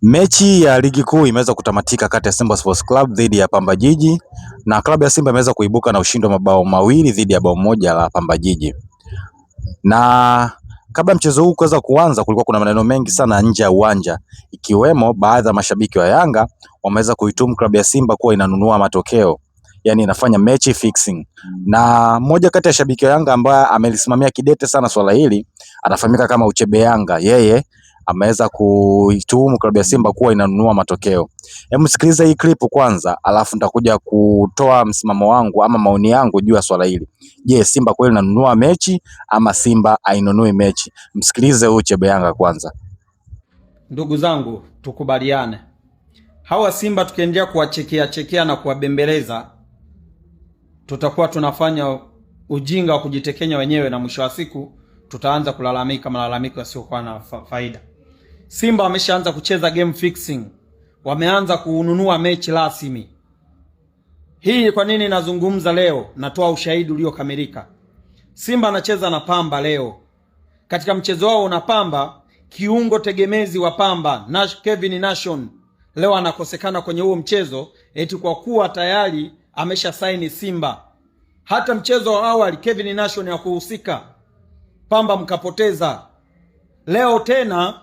Mechi ya ligi kuu imeweza kutamatika kati ya Simba Sports Club dhidi ya Pamba Jiji, na klabu ya Simba imeweza kuibuka na ushindi wa mabao mawili dhidi ya bao moja la Pamba Jiji. Na kabla mchezo huu kuweza kuanza, kulikuwa kuna maneno mengi sana nje ya uwanja, ikiwemo baadhi ya mashabiki wa Yanga wameweza kuitumu klabu ya Simba kuwa inanunua matokeo, yani inafanya match fixing. Na mmoja kati ya shabiki wa Yanga ambaye amelisimamia kidete sana swala hili anafahamika kama Uchebe Yanga, yeye ameweza kuituhumu klabu ya Simba kuwa inanunua matokeo. Hebu sikiliza hii clip kwanza, alafu nitakuja kutoa msimamo wangu ama maoni yangu juu ya swala hili. Je, Simba kweli inanunua mechi ama Simba hainunui mechi? Msikilize huyu Chebe Yanga kwanza. Ndugu zangu, tukubaliane, hawa Simba tukiendelea kuwachekea na kuwabembeleza, tutakuwa tunafanya ujinga wa kujitekenya wenyewe, na mwisho wa siku tutaanza kulalamika malalamiko yasiyokuwa na faida. Simba wameshaanza kucheza game fixing, wameanza kununua mechi rasmi. Hii kwa nini nazungumza leo? Natoa ushahidi uliokamilika. Simba anacheza na Pamba leo. Katika mchezo wao na Pamba, kiungo tegemezi wa Pamba Kevin Nation leo anakosekana kwenye huo mchezo, eti kwa kuwa tayari amesha saini Simba. Hata mchezo wa awali Kevin Nation hakuhusika, Pamba mkapoteza. Leo tena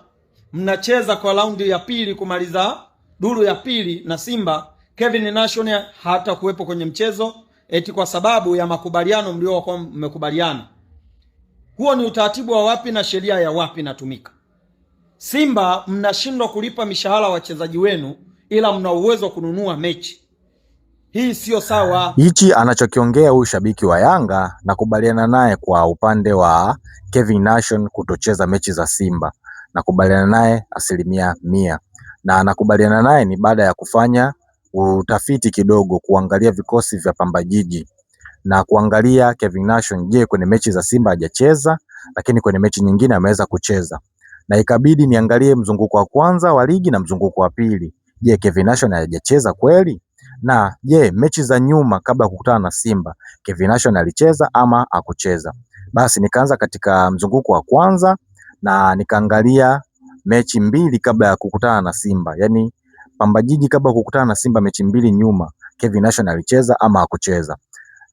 mnacheza kwa raundi ya pili kumaliza duru ya pili na Simba, Kevin Nation hata kuwepo kwenye mchezo eti kwa sababu ya makubaliano mliokuwa mmekubaliana. Huo ni utaratibu wa wapi na sheria ya wapi inatumika? Simba mnashindwa kulipa mishahara wachezaji wenu, ila mna uwezo wa kununua mechi. Hii sio sawa. Hichi anachokiongea huyu shabiki wa Yanga nakubaliana naye kwa upande wa Kevin Nation kutocheza mechi za Simba. Nakubaliana naye 100%. Na nakubaliana naye ni baada ya kufanya utafiti kidogo, kuangalia vikosi vya Pamba Jiji na kuangalia Kevin Nation, je, kwenye mechi za Simba hajacheza, lakini kwenye mechi nyingine ameweza kucheza. Na ikabidi niangalie mzunguko wa kwanza wa ligi na mzunguko wa pili. Je, Kevin Nation hajacheza kweli? Na je, mechi za nyuma kabla ya kukutana na Simba Kevin Nation alicheza ama hakucheza? Basi nikaanza katika mzunguko wa kwanza na nikaangalia mechi mbili kabla ya kukutana na Simba. Yaani Pamba Jiji kabla ya kukutana na Simba mechi mbili nyuma, Kevin Nation alicheza ama hakucheza?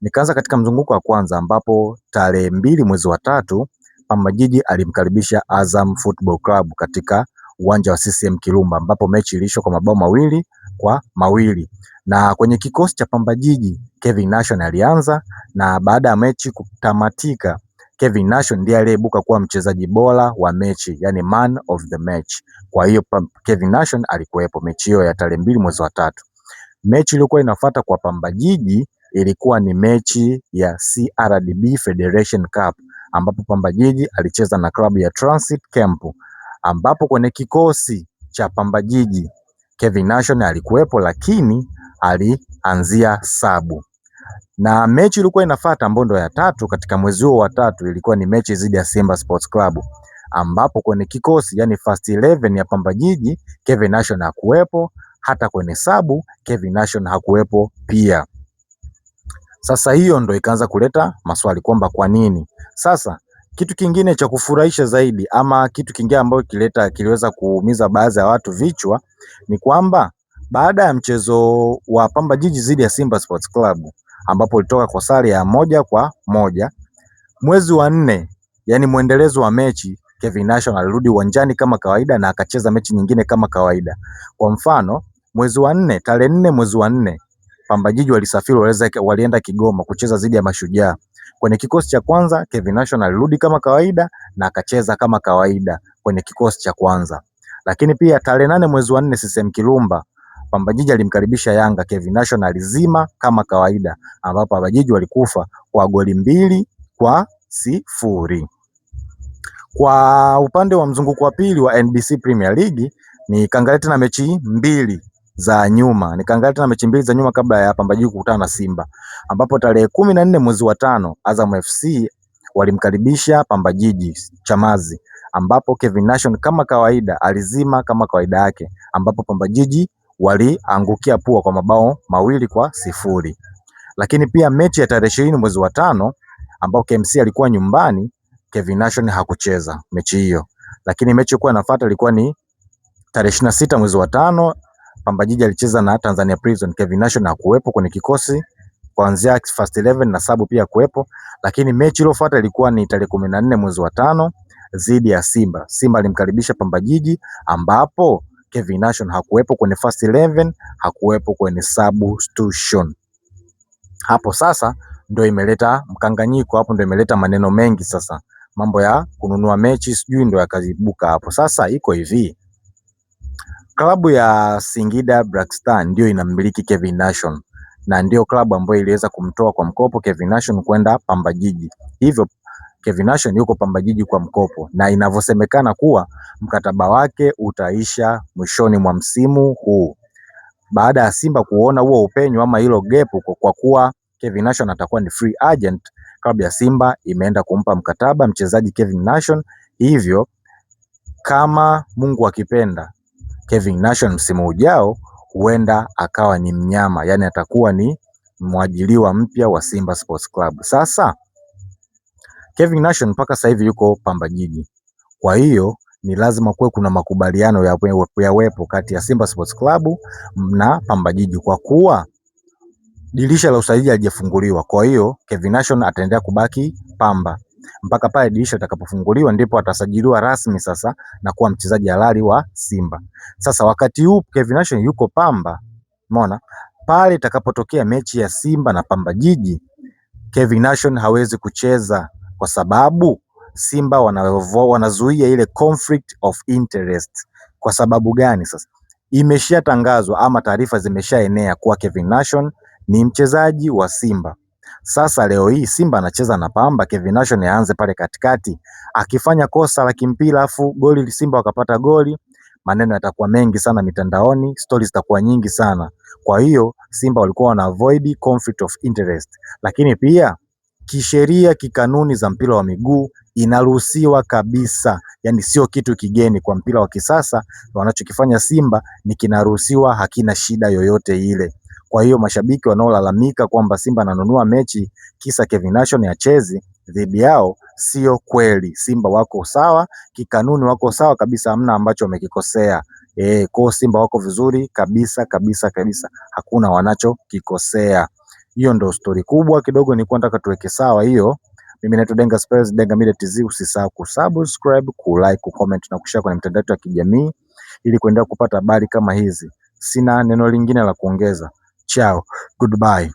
Nikaanza katika mzunguko wa kwanza ambapo tarehe 2 mwezi wa 3 Pamba Jiji alimkaribisha Azam Football Club katika uwanja wa CCM Kirumba, ambapo mechi iliishwa kwa mabao 2-2. Na kwenye kikosi cha Pamba Jiji Kevin Nation alianza, na baada ya mechi kutamatika Kevin Nation ndiye aliyeibuka kuwa mchezaji bora wa mechi, yani man of the match. Kwa hiyo Kevin Nation alikuwepo mechi hiyo ya tarehe 2 mwezi wa 3. Mechi iliyokuwa inafuata kwa Pamba Jiji ilikuwa ni mechi ya CRDB Federation Cup, ambapo Pamba Jiji alicheza na klabu ya Transit Camp, ambapo kwenye kikosi cha Pamba Jiji Kevin Nation alikuwepo, lakini alianzia sabu. Na mechi ilikuwa inafuata ambayo ndo ya 3 katika mwezi huo wa 3 ilikuwa ni mechi dhidi ya Simba Sports Club, ambapo kwenye kikosi yani first 11 ya Pamba Jiji Kevin Nation hakuwepo, hata kwenye sabu Kevin Nation hakuwepo pia. Sasa hiyo ndo ikaanza kuleta maswali kwamba kwa nini. Sasa kitu kingine cha kufurahisha zaidi ama kitu kingine ambacho kiliweza kuumiza baadhi ya watu vichwa ni kwamba baada ya mchezo wa Pamba Jiji dhidi ya Simba Sports Club ambapo ulitoka kwa sare ya 1-1, mwezi wa 4 yani muendelezo wa mechi, Kevin Nation alirudi uwanjani kama kawaida na akacheza mechi nyingine kama kawaida. Kwa mfano, mwezi wa 4, tarehe 4 mwezi wa 4 Pamba Jiji walisafiri, walienda Kigoma kucheza dhidi ya Mashujaa. Kwenye kikosi cha kwanza Kevin Nation alirudi kama kawaida na akacheza kama kawaida kwenye kikosi cha kwanza. Lakini pia tarehe 8 mwezi wa 4 CCM Kirumba Pamba Jiji alimkaribisha Yanga, Kevin Nation alizima kama kawaida, ambapo Pamba Jiji walikufa kwa goli 2-0. Kwa upande wa mzunguko wa pili wa NBC Premier League nikaangalia tena mechi mbili za nyuma. Kabla ya Pamba Jiji kukutana na Simba, ambapo tarehe 14 mwezi wa 5 Azam FC walimkaribisha Pamba Jiji Chamazi, ambapo Kevin Nation kama kawaida alizima kama kawaida yake, ambapo Pamba Jiji waliangukia pua kwa mabao 2-0. Lakini pia mechi ya tarehe 20 mwezi wa 5 ambao KMC alikuwa nyumbani, Kevin Nation hakucheza mechi hiyo. Lakini mechi ilikuwa inafuata ilikuwa ni tarehe 26 mwezi wa 5 Pamba Jiji alicheza na Tanzania Prison. Kevin Nation hakuwepo kwenye kikosi kuanzia first 11 na sabu pia kuwepo, lakini mechi iliyofuata ilikuwa ni tarehe 14 mwezi wa 5 dhidi ya Simba. Simba alimkaribisha Pamba Jiji ambapo Kevin Nation hakuwepo kwenye first 11, hakuwepo kwenye substitution. Hapo sasa ndio imeleta mkanganyiko, hapo ndio imeleta maneno mengi sasa. Mambo ya kununua mechi sijui ndio yakazibuka hapo. Sasa iko hivi. Klabu ya Singida Black Star ndio inamiliki Kevin Nation na ndio klabu ambayo iliweza kumtoa kwa mkopo Kevin Nation kwenda Pamba Jiji. Hivyo Kevin Nation yuko Pamba Jiji kwa mkopo na inavyosemekana kuwa mkataba wake utaisha mwishoni mwa msimu huu. Baada ya Simba kuona huo upenyo ama hilo gap, kwa kuwa Kevin Nation atakuwa ni free agent, klabu ya Simba imeenda kumpa mkataba mchezaji Kevin Nation. Hivyo kama Mungu akipenda, Kevin Nation msimu ujao huenda akawa ni mnyama, yani atakuwa ni mwajiliwa mpya wa Simba Sports Club. Sasa Kevin Nation mpaka sasa hivi yuko Pamba Jiji, kwa hiyo ni lazima kuwe kuna makubaliano yawepo kati ya Simba Sports Club na Pamba Jiji, kwa kuwa dirisha la usajili halijafunguliwa. Kwa hiyo Kevin Nation ataendelea kubaki Pamba mpaka pale dirisha litakapofunguliwa, ndipo atasajiliwa rasmi sasa na kuwa mchezaji halali wa Simba. Sasa wakati huu Kevin Nation yuko Pamba, umeona, pale itakapotokea mechi ya Simba na Pamba Jiji, Kevin Nation hawezi kucheza kwa sababu Simba wanazuia ile conflict of interest. Kwa sababu gani? Sasa imeshatangazwa ama taarifa zimeshaenea kuwa Kevin Nation ni mchezaji wa Simba. Sasa leo hii Simba anacheza na Pamba, Kevin Nation yaanze pale katikati, akifanya kosa la kimpira afu goli Simba wakapata goli, maneno yatakuwa mengi sana mitandaoni, stories zitakuwa nyingi sana. Kwa hiyo Simba walikuwa wana avoid conflict of interest, lakini pia kisheria, kikanuni za mpira wa miguu inaruhusiwa kabisa, yani sio kitu kigeni kwa mpira wa kisasa. Wanachokifanya Simba ni kinaruhusiwa, hakina shida yoyote ile. Kwa hiyo mashabiki wanaolalamika kwamba Simba ananunua mechi kisa Kevin Nation acheze dhidi yao, sio kweli. Simba wako sawa kikanuni, wako sawa kabisa, hamna ambacho wamekikosea. Kwa Simba wako vizuri kabisa kabisa kabisa, hakuna wanachokikosea. Hiyo ndo story kubwa kidogo nilikuwa nataka tuweke sawa hiyo. Mimi naitwa Denga Spares, Denga Media TZ. Usisahau kusubscribe, kulike, kucomment na kushare kwenye mitandao ya kijamii ili kuendelea kupata habari kama hizi. Sina neno lingine la kuongeza. Ciao, goodbye.